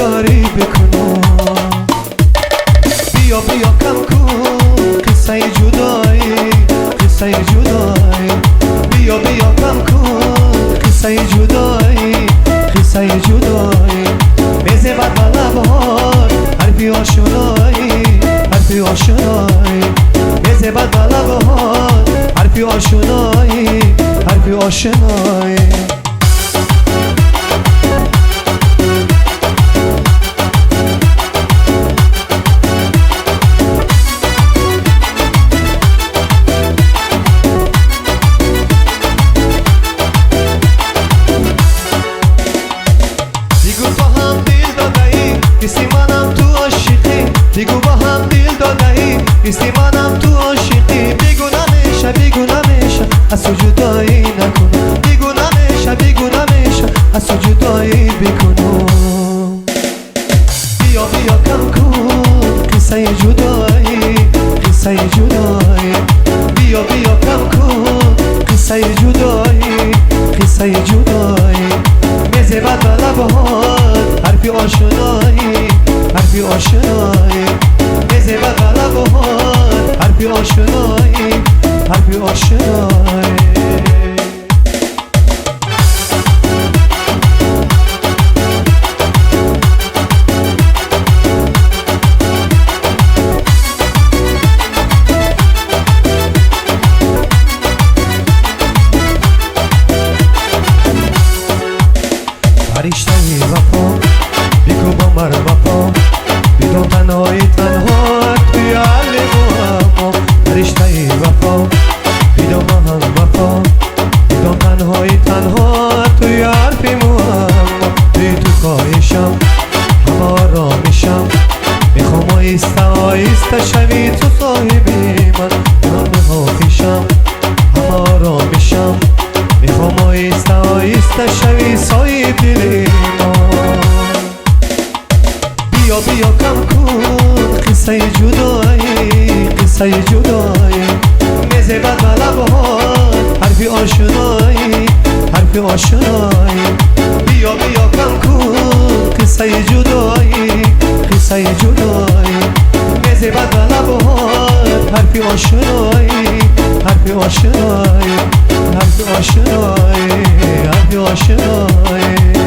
یاری بکنم. بیا بیا کم کن قصه جدایی، قصه جدایی. بیا بیا کم کن قصه جدایی، قصه جدایی. میزه بر لبهات حرفی آشنایی، حرفی آشنایی. میزه بر لبهات حرفی آشنایی، حرفی آشنایی. کسی منم تو عاشقی، دیگو با هم دل دادهی. کسی منم تو عاشقی، بگو نمیشه، بگو نمیشه از تو جدایی نکنم. بگو نمیشه، بگو نمیشه از تو جدایی بکنم. بیا بیا کم کن قصه جدایی، قصه جدایی. بیا بیا کم کن قصه جدایی، قصه جدایی. میزه بد لبهات حرفی آشنایی، حرفی آشنایی. میزه بد لبهات حرفی آشنایی، حرفی آشنایی. فرشته وفا بگو با من وفا، بدون تنهای تنها توی عالم و اما. فرشته وفا بدون ما هم وفا، بدون تنهای تنها توی حرفم و اما. توی تو کاهشم همه آرامیشم، میخوام آیسته آیسته شوی تو صاحبی من. من حافظم همه آرامیشم، میخوام آیسته آیسته شوی صاحب دل من. بیا بیا کم کن قصه جدایی، قصه جدایی. میزه بد لبهات حرفی آشنایی، حرفی آشنایی. بیا بیا کم کن قصه جدایی، قصه جدایی. میزه بد لبهات حرفی آشنایی، حرفی آشنایی. حرفی آشنایی، حرفی آشنایی.